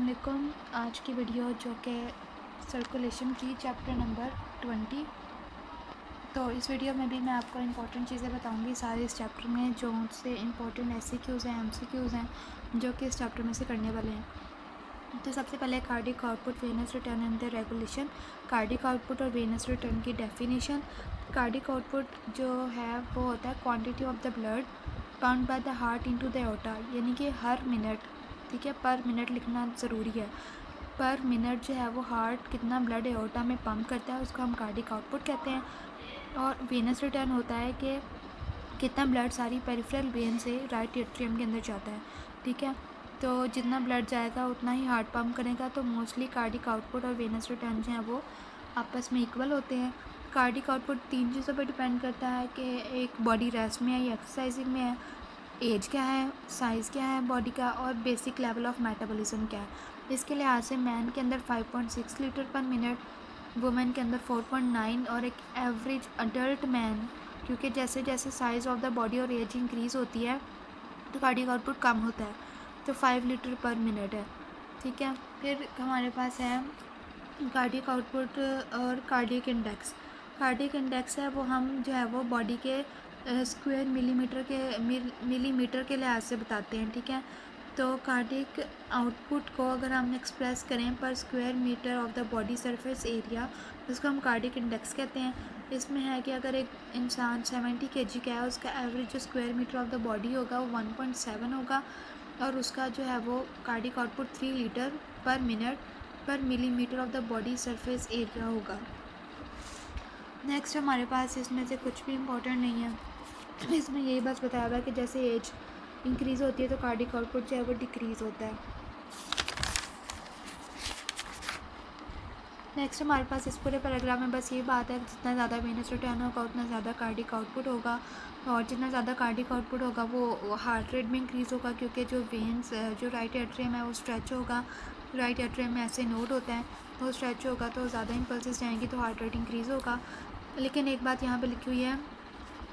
अस्सलामुअलैकुम। आज की वीडियो जो कि सर्कुलेशन की चैप्टर नंबर 20। तो इस वीडियो में भी मैं आपको इम्पोर्टेंट चीज़ें बताऊंगी सारे इस चैप्टर में, जो से इम्पोर्टेंट एमसीक्यूज़ हैं एमसीक्यूज़ हैं जो कि इस चैप्टर में से करने वाले हैं। तो सबसे पहले cardiac output, Venus return and the regulation. Cardiac output और वेनस रिटर्न की डेफिनेशन। कार्डिक आउटपुट जो है वो होता है quantity of the blood pumped by the heart into the aorta, यानी कि हर मिनट, ठीक है, पर मिनट लिखना ज़रूरी है। पर मिनट जो है वो हार्ट कितना ब्लड एओर्टा में पंप करता है, उसको हम कार्डिक आउटपुट कहते हैं। और वेनस रिटर्न होता है कि कितना ब्लड सारी पेरिफेरल वेन से राइट एट्रियम के अंदर जाता है, ठीक है। तो जितना ब्लड जाएगा उतना ही हार्ट पंप करेगा। तो मोस्टली कार्डिक आउटपुट और वेनस रिटर्न जो हैं वो आपस में इक्वल होते हैं। कार्डिक आउटपुट 3 चीज़ों पर डिपेंड करता है कि एक बॉडी रेस्ट में है या एक्सरसाइजिंग में है, एज क्या है, साइज़ क्या है बॉडी का, और बेसिक लेवल ऑफ मेटाबॉलिज्म क्या है। इसके लिहाज से मैन के अंदर 5.6 लीटर पर मिनट, वुमेन के अंदर 4.9, और एक एवरेज अडल्ट मैन, क्योंकि जैसे जैसे साइज़ ऑफ द बॉडी और एज इंक्रीज़ होती है तो कार्डियक आउटपुट कम होता है, तो 5 लीटर पर मिनट है, ठीक है। फिर हमारे पास है कार्डियक आउटपुट और कार्डियक इंडेक्स। कार्डियक इंडेक्स है वो हम जो है वो बॉडी के स्क्वायर मिलीमीटर के लिहाज से बताते हैं, ठीक है। तो कार्डियक आउटपुट को अगर हम एक्सप्रेस करें पर square metre of the body surface area, जिसको हम कार्डियक इंडेक्स कहते हैं, इसमें है कि अगर एक इंसान 70 kg का है, उसका एवरेज जो square metre of the body होगा वो 1.7 होगा, और उसका जो है वो कार्डियक आउटपुट 3 लीटर पर मिनट पर millimetre of the body surface area होगा। नेक्स्ट हमारे पास इसमें से कुछ भी इम्पोर्टेंट नहीं है, इसमें यही बस बताया हुआ है कि जैसे एज इंक्रीज़ होती है तो कार्डियक आउटपुट जो है वो डिक्रीज़ होता है। नेक्स्ट हमारे पास इस पूरे पैराग्राफ में बस ये बात है कि जितना ज़्यादा वेनस रिटर्न होगा उतना ज़्यादा कार्डियक आउटपुट होगा, और जितना ज़्यादा कार्डियक आउटपुट होगा वो हार्ट रेट भी इंक्रीज़ होगा, क्योंकि जो वेन्स जो राइट एट्रियम है वो स्ट्रेच होगा। राइट एट्रियम में ऐसे नोड होता है, वो स्ट्रेच होगा तो ज़्यादा इम्पल्सेस जाएंगी तो हार्ट रेट इंक्रीज़ होगा। लेकिन एक बात यहाँ पर लिखी हुई है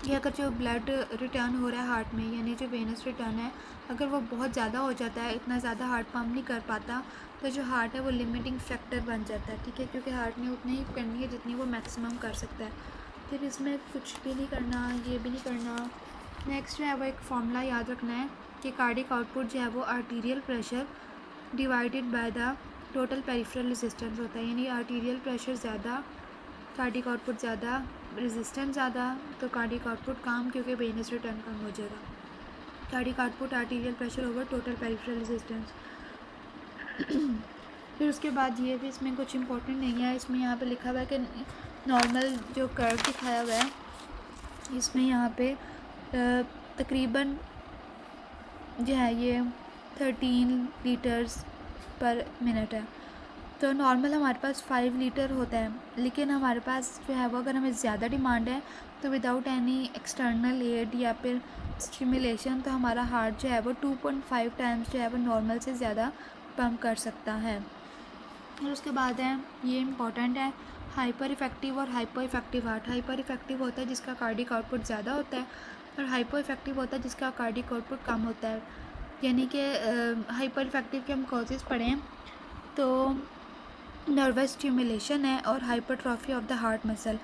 कि अगर जो ब्लड रिटर्न हो रहा है हार्ट में, यानी जो वेनस रिटर्न है, अगर वो बहुत ज़्यादा हो जाता है, इतना ज़्यादा हार्ट पंप नहीं कर पाता, तो जो हार्ट है वो लिमिटिंग फैक्टर बन जाता है, ठीक है, क्योंकि हार्ट ने उतनी ही करनी है जितनी वो मैक्सिमम कर सकता है। फिर इसमें कुछ भी नहीं करना, ये भी नहीं करना। नेक्स्ट जो है वो एक फार्मूला याद रखना है कि कार्डियक आउटपुट जो है वो arterial pressure divided by the total peripheral resistance होता है, यानी आर्टीरियल प्रेशर ज़्यादा, कार्डियक आउटपुट ज़्यादा, रेजिस्टेंस ज़्यादा, तो कार्डियक आउटपुट कम, क्योंकि वेनस रिटर्न कम हो जाएगा। Cardiac output arterial pressure over total peripheral resistance. फिर उसके बाद ये भी इसमें कुछ इंपॉर्टेंट नहीं है, इसमें यहाँ पे लिखा हुआ है कि नॉर्मल जो कर्व दिखाया हुआ है, इसमें यहाँ पे तकरीबन जो है ये 13 लीटर्स पर मिनट है। तो नॉर्मल हमारे पास 5 लीटर होता है, लेकिन हमारे पास जो है वो अगर हमें ज़्यादा डिमांड है तो विदाउट एनी एक्सटर्नल एड या फिर स्टिमुलेशन तो हमारा हार्ट जो है वो 2.5 टाइम्स जो है वो नॉर्मल से ज़्यादा पंप कर सकता है। और उसके बाद है, ये इम्पॉर्टेंट है, हाइपर इफ़ेक्टिव और hypo effective heart. Hyper effective होता है जिसका कार्डियक आउटपुट ज़्यादा होता है, और हाइपो इफ़ेक्टिव होता है जिसका कार्डियक आउटपुट कम होता है। यानी कि हाइपर इफ़ेक्टिव के हम कॉजेज़ पढ़ें तो नर्वस स्टिमुलेशन है और hypertrophy of the heart muscle,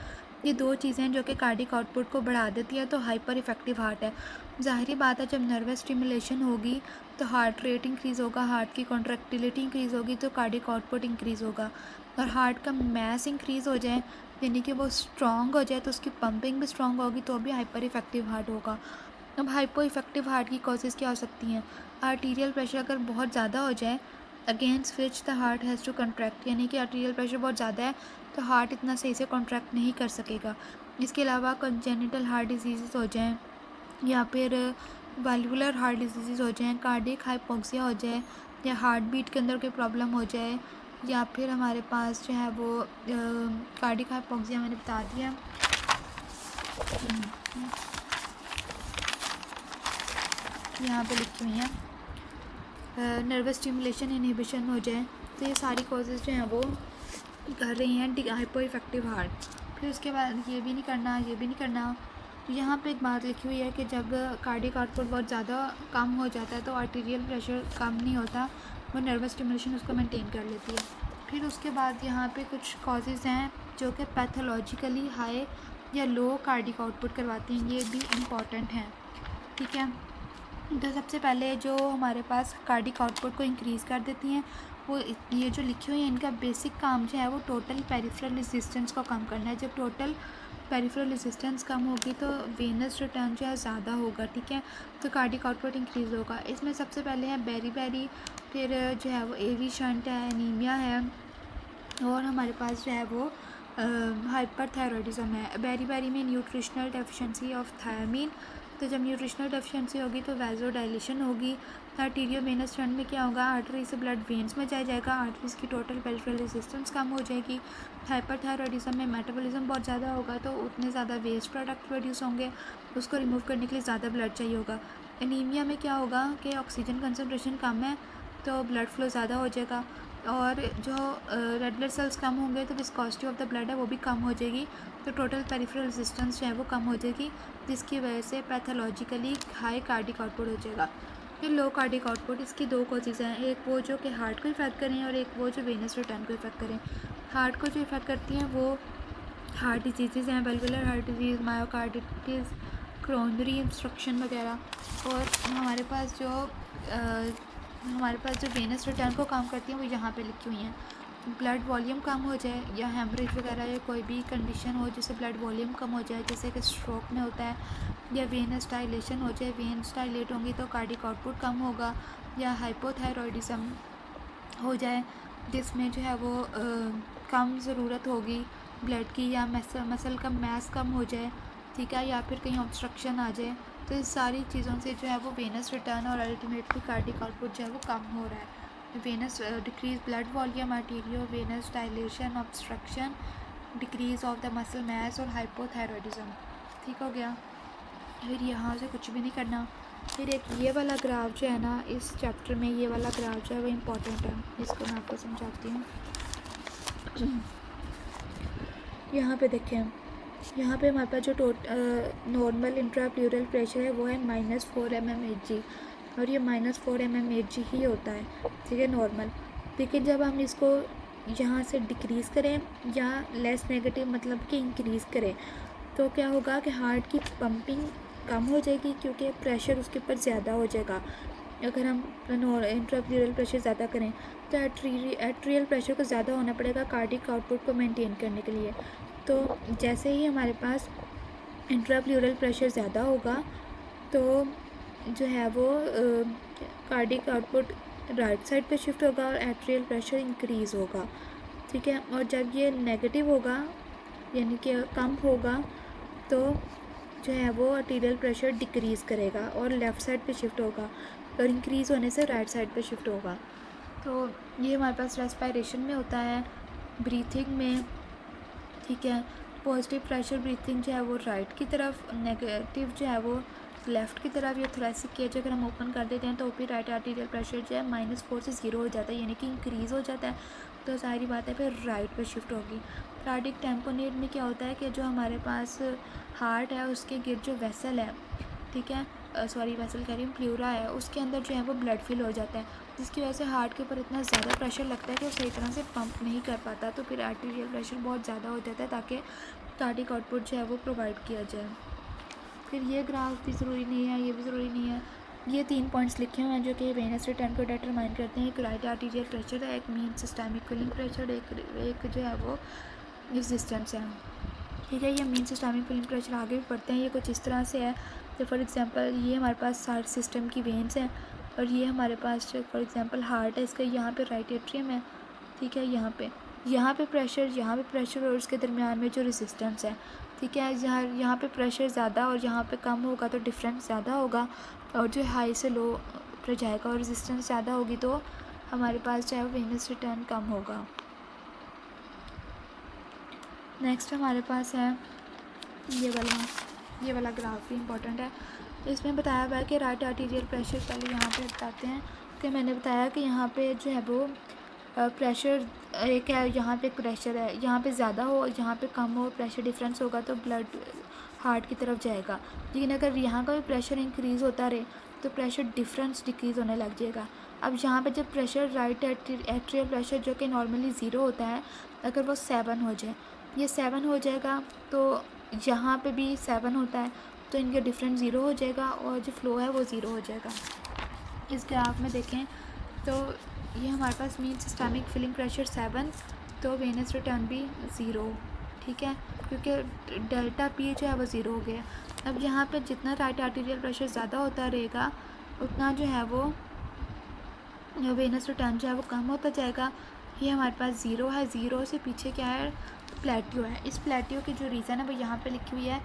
ये दो चीज़ें हैं जो कि कार्डियक आउटपुट को बढ़ा देती है, तो हाइपर इफ़ेक्टिव हार्ट है। ज़ाहिरी बात है जब नर्वस स्टिमुलेशन होगी तो हार्ट रेट इंक्रीज़ होगा, हार्ट की कॉन्ट्रैक्टिलिटी इंक्रीज़ होगी तो कार्डियक आउटपुट इंक्रीज़ होगा, और हार्ट का मास इंक्रीज़ हो जाए यानी कि वो स्ट्रॉन्ग हो जाए तो उसकी पंपिंग भी स्ट्रॉन्ग होगी, तो भी हाइपर इफ़ेक्टिव हार्ट होगा। अब हाइपो इफ़ेक्टिव हार्ट की कॉजेज़ क्या हो सकती हैं? आर्टीरियल प्रेशर अगर बहुत ज़्यादा हो जाए against which the heart has to contract, यानी कि आर्टीरियल प्रेशर बहुत ज़्यादा है तो हार्ट इतना सही से कॉन्ट्रैक्ट नहीं कर सकेगा। इसके अलावा कंजेनिटल हार्ट डिजीज़ हो जाएँ, या फिर वाल्वुलर हार्ट डिजीज़ हो जाएँ, कार्डियक हाइपोक्सिया हो जाए, या हार्ट बीट के अंदर कोई प्रॉब्लम हो जाए, या फिर हमारे पास जो है वो कार्डियक हाइपोक्सिया मैंने बता दिया। यहाँ पे लिखी हुई हैं नर्वस स्टिमुलेशन इनहिबिशन हो जाए, तो ये सारी कॉजेज़ जो हैं वो कर रही हैं हाइपो इफ़ेक्टिव हार्ट। फिर उसके बाद ये भी नहीं करना, ये भी नहीं करना। यहाँ पे एक बात लिखी हुई है कि जब कार्डियक आउटपुट बहुत ज़्यादा कम हो जाता है तो आर्टीरियल प्रेशर कम नहीं होता, वो नर्वस स्टिमुलेशन उसको मेंटेन कर लेती है। फिर उसके बाद यहाँ पे कुछ कॉजेज़ हैं जो कि पैथोलॉजिकली हाई या लो कार्डिक आउटपुट करवाते हैं, ये भी इम्पॉर्टेंट हैं, ठीक है। तो सबसे पहले जो हमारे पास कार्डिक आउटपुट को इंक्रीज़ कर देती हैं वो ये जो लिखी हुई है, इनका बेसिक काम जो है वो टोटल पेरिफेरल रेजिस्टेंस को कम करना है। जब टोटल पेरिफेरल रेजिस्टेंस कम होगी तो वेनस रिटर्न जो है ज़्यादा होगा, ठीक है, तो कार्डिक आउटपुट इंक्रीज़ होगा। इसमें सबसे पहले है बेरी, फिर जो है वो एवी शंट है, एनीमिया है, और हमारे पास जो है वो हाइपरथायरॉयडिज्म है। बेरी में न्यूट्रिशनल डेफिशिएंसी ऑफ थायमीन, तो जब न्यूट्रिशनल डेफिशिएंसी होगी तो वैसोडाइलेशन होगी। आर्टीरियोवेनस शंट में क्या होगा, आर्टरी से ब्लड वेन्स में जाएगा, आर्टरीज की टोटल पेरिफेरल रेजिस्टेंस कम हो जाएगी। हाइपरथायरॉयडिज्म में मेटाबॉलिज्म बहुत ज़्यादा होगा तो उतने ज़्यादा वेस्ट प्रोडक्ट प्रोड्यूस होंगे, उसको रिमूव करने के लिए ज़्यादा ब्लड चाहिए होगा। एनीमिया में क्या होगा कि ऑक्सीजन कंसनट्रेशन कम है तो ब्लड फ्लो ज़्यादा हो जाएगा, और जो रेड ब्लड सेल्स कम होंगे तो विस्कोसिटी ऑफ द ब्लड है वो भी कम हो जाएगी, तो टोटल पेरिफेरल रेजिस्टेंस जो है वो कम हो जाएगी, जिसकी वजह से पैथोलॉजिकली हाई कार्डिक आउटपुट हो जाएगा। फिर लो कार्डिक आउटपुट, इसकी दो कोजेज़ हैं, एक वो जो कि हार्ट को इफेक्ट करें और एक वो जो वेनस रिटर्न को इफेक्ट करें। हार्ट को जो इफेक्ट करती हैं वो हार्ट डिजीज़ हैं, valvular heart disease, myocarditis, coronary instruction वगैरह। और हमारे पास जो वेनस रिटर्न को काम करती हैं वो यहाँ पे लिखी हुई हैं। ब्लड वॉल्यूम कम हो जाए या हेमरेज वगैरह या कोई भी कंडीशन हो जिससे ब्लड वॉल्यूम कम हो जाए, जैसे कि स्ट्रोक में होता है, या वेनस डायलेशन हो जाए, वेन्स डायलेट होंगी तो कार्डिक आउटपुट कम होगा, या हाइपोथायरॉयडिज्म हो जाए जिसमें जो है वो कम ज़रूरत होगी ब्लड की, या मसल का मैस कम हो जाए, ठीक है, या फिर कहीं ऑब्स्ट्रक्शन आ जाए, तो इस सारी चीज़ों से जो है वो वेनस रिटर्न और अल्टीमेटली कार्डिक आउटपुट जो है वो कम हो रहा है। Venous decrease blood volume, arterio venous dilation, obstruction, decrease of the muscle mass और हाइपोथायरॉयडिज्म, ठीक हो गया। फिर यहाँ से कुछ भी नहीं करना। फिर एक ये वाला ग्राफ जो है ना इस चैप्टर में, ये वाला ग्राफ जो है वो इम्पोर्टेंट है, इसको मैं आपको समझाती हूँ। यहाँ पे देखें, यहाँ पे हमारे पास जो नॉर्मल इंट्राप्लूरल प्रेशर है वो है -4 mmHg, और ये -4 mmHg ही होता है, ठीक है, नॉर्मल। लेकिन जब हम इसको यहाँ से डिक्रीज़ करें या लेस नेगेटिव मतलब कि इंक्रीज़ करें तो क्या होगा कि हार्ट की पंपिंग कम हो जाएगी क्योंकि प्रेशर उसके ऊपर ज़्यादा हो जाएगा। अगर हम इंट्राप्लूरल प्रेशर ज़्यादा करें तो एट्रियल प्रेशर को ज़्यादा होना पड़ेगा कार्डिक आउटपुट को मेंटेन करने के लिए। तो जैसे ही हमारे पास इंट्राप्लूरल प्रेशर ज़्यादा होगा तो जो है वो कार्डिक आउटपुट राइट साइड पे शिफ्ट होगा और एट्रियल प्रेशर इंक्रीज़ होगा, ठीक है। और जब ये नेगेटिव होगा यानी कि कम होगा तो जो है वो आर्टीरियल प्रेशर डिक्रीज़ करेगा और लेफ़्ट साइड पे शिफ्ट होगा, और इंक्रीज़ होने से राइट साइड पे शिफ्ट होगा। तो ये हमारे पास रेस्पिरेशन में होता है, ब्रीथिंग में, ठीक है। पॉजिटिव प्रेशर ब्रीथिंग जो है वो राइट की तरफ, नेगेटिव जो है वो लेफ़्ट की तरफ। ये थोरेसिक केज अगर हम ओपन कर देते हैं तो ओपी राइट आर्टीरियल प्रेशर जो है -4 से 0 हो जाता है, यानी कि इंक्रीज़ हो जाता है, तो सारी बात है फिर राइट पे शिफ्ट होगी। कार्डिक टैम्पोनेट में क्या होता है कि जो हमारे पास हार्ट है उसके गिर्द जो वेसल है, ठीक है, वेसल कह रही हूँ, प्लूरा है, उसके अंदर जो है वो ब्लड फिल हो जाता है, जिसकी वजह से हार्ट के ऊपर इतना ज़्यादा प्रेशर लगता है कि वो सही तरह से पंप नहीं कर पाता, तो फिर आर्टीरियल प्रेशर बहुत ज़्यादा हो जाता है ताकि कार्डिक आउटपुट जो है वो प्रोवाइड किया जाए। फिर ये ग्राफ भी ज़रूरी नहीं है, ये भी ज़रूरी नहीं है। ये 3 पॉइंट्स लिखे हुए हैं जो कि वेनस रिटर्न को डिटरमाइन करते हैं। एक राइट आर्टीरियल प्रेशर है, एक मीन सिस्टमिक कूलिंग प्रेशर, एक जो है वो रेजिस्टेंस है, ठीक है। ये मीन सिस्टमिक कूलिंग प्रेशर आगे भी पढ़ते हैं, ये कुछ इस तरह से है। तो फॉर एग्जांपल ये हमारे पास हार्ट सिस्टम की वेन्स हैं और ये हमारे पास फॉर एग्जांपल हार्ट है, इसका यहाँ पे राइट एट्रियम है, ठीक है, यहाँ पे प्रेशर और उसके दरमियान में जो रेजिस्टेंस है, ठीक है। यहाँ पे प्रेशर ज़्यादा और यहाँ पे कम होगा तो डिफरेंस ज़्यादा होगा, और जो हाई से लो पर जाएगा, और रेजिस्टेंस ज़्यादा होगी तो हमारे पास जो है वेनस रिटर्न कम होगा। नेक्स्ट हमारे पास है ये वाला ग्राफ भी इम्पोर्टेंट है। इसमें बताया हुआ है कि राइट आर्टीरियल प्रेशर, पहले यहाँ पे बताते हैं कि मैंने बताया कि यहाँ पे जो है वो प्रेशर एक है, यहाँ पे प्रेशर है, यहाँ पे ज़्यादा हो यहाँ पे कम हो, प्रेशर डिफरेंस होगा तो ब्लड हार्ट की तरफ जाएगा। लेकिन अगर यहाँ का भी प्रेशर इंक्रीज़ होता रहे तो प्रेशर डिफरेंस डिक्रीज़ होने लग जाएगा। अब यहाँ पे जब प्रेशर राइट एट्रियल प्रेशर जो कि नॉर्मली ज़ीरो होता है, अगर वो 7 हो जाए, ये 7 हो जाएगा तो यहाँ पे भी 7 होता है, तो इनका डिफरेंस ज़ीरो हो जाएगा और जो फ़्लो है वो ज़ीरो हो जाएगा। इस ग्राफ में देखें तो ये हमारे पास मीन सिस्टमिक फिलिंग प्रेशर 7, तो वेनस रिटर्न भी ज़ीरो, ठीक है, क्योंकि डेल्टा पी जो है वो ज़ीरो हो गया। अब यहाँ पे जितना राइट आर्टीरियल प्रेशर ज़्यादा होता रहेगा उतना जो है वो वेनस रिटर्न जो है वो कम होता जाएगा। ये हमारे पास ज़ीरो है, ज़ीरो से पीछे क्या है, प्लेट्यू है। इस प्लेट्यू की जो रीज़न है वो यहाँ पे लिखी हुई है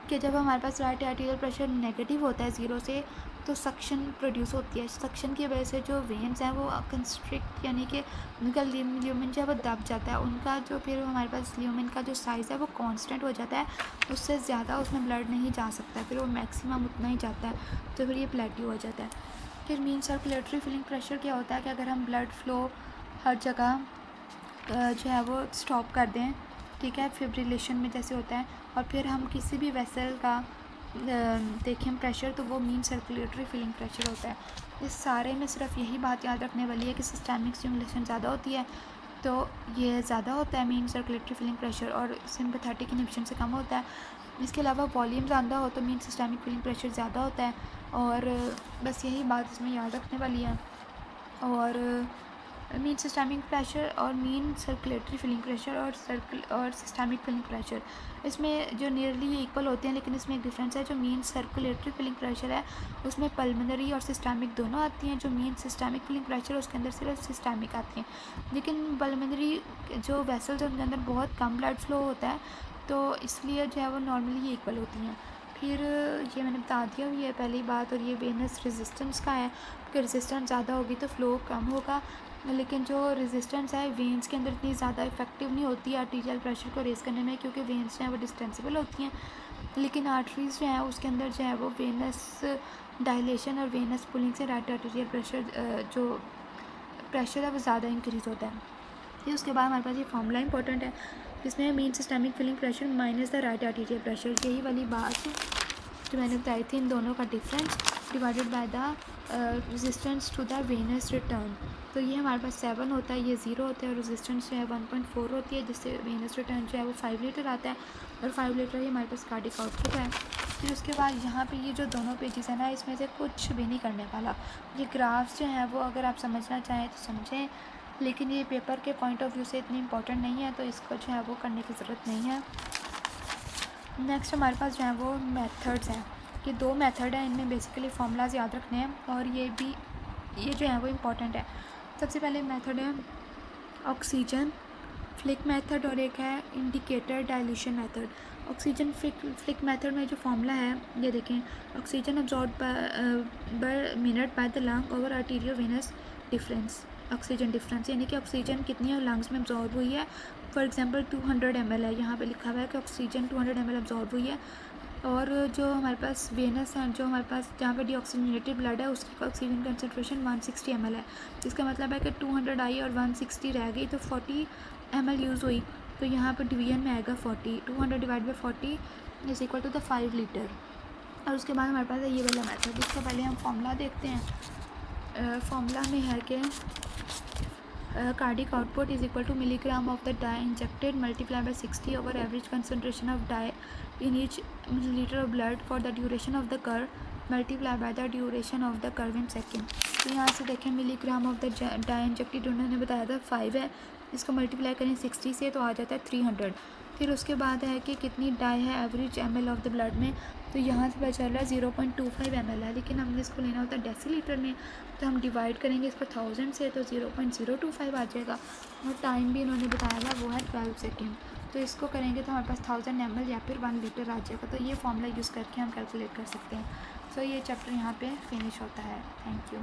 कि जब हमारे पास राइट आर्टीरियल प्रेशर नेगेटिव होता है ज़ीरो से, तो सक्शन प्रोड्यूस होती है। सक्शन की वजह से जो वेन्स हैं वो कंस्ट्रिक्ट, यानी कि उनका ल्यूमेन जो है वो दब जाता है, उनका जो फिर हमारे पास ल्यूमेन का जो साइज़ है वो कांस्टेंट हो जाता है, उससे ज़्यादा उसमें ब्लड नहीं जा सकता, फिर वो मैक्सिमम उतना ही जाता है, तो फिर ये प्लेट्यू हो जाता है। फिर मीन सर्कुलेटरी फिलिंग प्रेशर क्या होता है कि अगर हम ब्लड फ्लो हर जगह जो है वो स्टॉप कर दें, ठीक है, फिब्रिलेशन में जैसे होता है, और फिर हम किसी भी वेसल का देखें प्रेशर, तो वो मीन सर्कुलेटरी फिलिंग प्रेशर होता है। इस सारे में सिर्फ यही बात याद रखने वाली है कि सिस्टमिक स्टिमुलेशन ज़्यादा होती है तो ये ज़्यादा होता है मीन सर्कुलेटरी फिलिंग प्रेशर, और सिंपैथेटिक इन्हिबिशन से कम होता है। इसके अलावा वॉल्यूम ज़्यादा हो तो मीन सिस्टमिक फिलिंग प्रेशर ज़्यादा होता है, और बस यही बात इसमें याद रखने वाली है। और मीन सिस्टमिक प्रेशर और मीन सर्कुलेटरी फिलिंग प्रेशर और सिस्टमिक फिलिंग प्रेशर, इसमें जो नियरली इक्वल होते हैं, लेकिन इसमें एक डिफरेंस है। जो मीन सर्कुलेटरी फिलिंग प्रेशर है उसमें पल्मोनरी और सिस्टमिक दोनों आती हैं, जो मीन सिस्टमिक फिलिंग प्रेशर उसके अंदर सिर्फ सिस्टमिक आती हैं। लेकिन पल्मोनरी जो वेसल्स हैं उनके अंदर बहुत कम ब्लड फ्लो होता है, तो इसलिए जो है वो नॉर्मली इक्वल होती हैं। फिर ये मैंने बता दिया, ये पहली बात। और ये वेनस रेजिस्टेंस का है कि रेजिस्टेंस ज़्यादा होगी तो फ़्लो कम होगा, लेकिन जो रेजिस्टेंस है वेंस के अंदर इतनी ज़्यादा इफेक्टिव नहीं होती आर्टीरियल प्रेशर को रेज़ करने में, क्योंकि वेंस जो है वो डिस्टेंसिबल होती हैं, लेकिन आर्टरीज जो है उसके अंदर जो है वो वेनस डायलेशन और वेनस पुलिंग से राइट आर्टीरियल प्रेशर जो प्रेशर है वो ज़्यादा इंक्रीज़ होता है। फिर उसके बाद हमारे पास ये फार्मूला इंपॉर्टेंट है, जिसमें mean systemic filling pressure minus the right arterial pressure, यही वाली बात जो मैंने बताई थी, इन दोनों का difference divided by the resistance to the venous return. तो ये हमारे पास 7 होता है, ये 0 होता है, और रेजिस्टेंस जो है 1.4 होती है, जिससे वेनस रिटर्न जो है वो 5 लीटर आता है, और 5 लीटर ये हमारे पास कार्डिक आउटपुट है। फिर उसके बाद यहाँ पे ये जो दोनों पेजेस हैं ना, इसमें से कुछ भी नहीं करने वाला। ये ग्राफ्स जो हैं वो अगर आप समझना चाहें तो समझें, लेकिन ये पेपर के पॉइंट ऑफ व्यू से इतनी इंपॉर्टेंट नहीं है, तो इसको जो है वो करने की ज़रूरत नहीं है। नेक्स्ट हमारे पास जो है वो मेथड्स हैं, ये 2 मेथड हैं, इनमें बेसिकली फार्मूलाज याद रखने हैं, और ये जो है वो इम्पॉर्टेंट है। सबसे पहले मेथड है ऑक्सीजन फ्लिक मेथड, और एक है indicator dilution method. Oxygen Fick method में जो फार्मूला है ये देखें, oxygen absorb per minute by the lung over arterio venous difference, oxygen difference, यानी कि ऑक्सीजन कितनी लंग्स में अब्जॉर्ब हुई है। फॉर एग्जांपल 200 ml है, यहाँ पे लिखा हुआ है कि ऑक्सीजन 200 ml अब्जॉर्ब हुई है, और जो हमारे पास वेनस है, जो हमारे पास जहाँ पे डीऑक्सीजनेटेड ब्लड है, उसकी ऑक्सीजन कंसनट्रेशन 160 ml है। इसका मतलब है कि 200 आई और 160 रह गई, तो 40 ml यूज़ हुई, तो यहाँ पर डिवीजन में आएगा 40, 200 divide by 40 is equal to the 5 litre. और उसके बाद हमारे पास है ये वाला मेथड। इससे पहले हम फार्मूला देखते हैं। फार्मूला में है कि cardiac output is equal to milligram of the dye injected multiply by 60 over average concentration of dye in each milliliter of blood for the duration of the curve multiply by the duration of the curve in second। तो यहाँ से देखें milligram of the dye injected उन्होंने बताया था 5 है, इसको multiply करें 60 से तो आ जाता है 300। फिर उसके बाद है कि कितनी डाई है average ml of the blood में, तो यहाँ से पता चल रहा है 0.25 ml है, लेकिन हमने इसको लेना होता है डेसीलीटर में, तो हम डिवाइड करेंगे इसको 1000 से तो 0.025 आ जाएगा, और टाइम भी इन्होंने बताया था वो है 12 सेकेंड। तो इसको करेंगे तो हमारे पास 1000 ml या फिर 1 लीटर आ जाएगा। तो ये फॉर्मूला यूज़ करके हम कैलकुलेट कर सकते हैं। सो ये चैप्टर यहाँ पे फिनिश होता है। Thank you.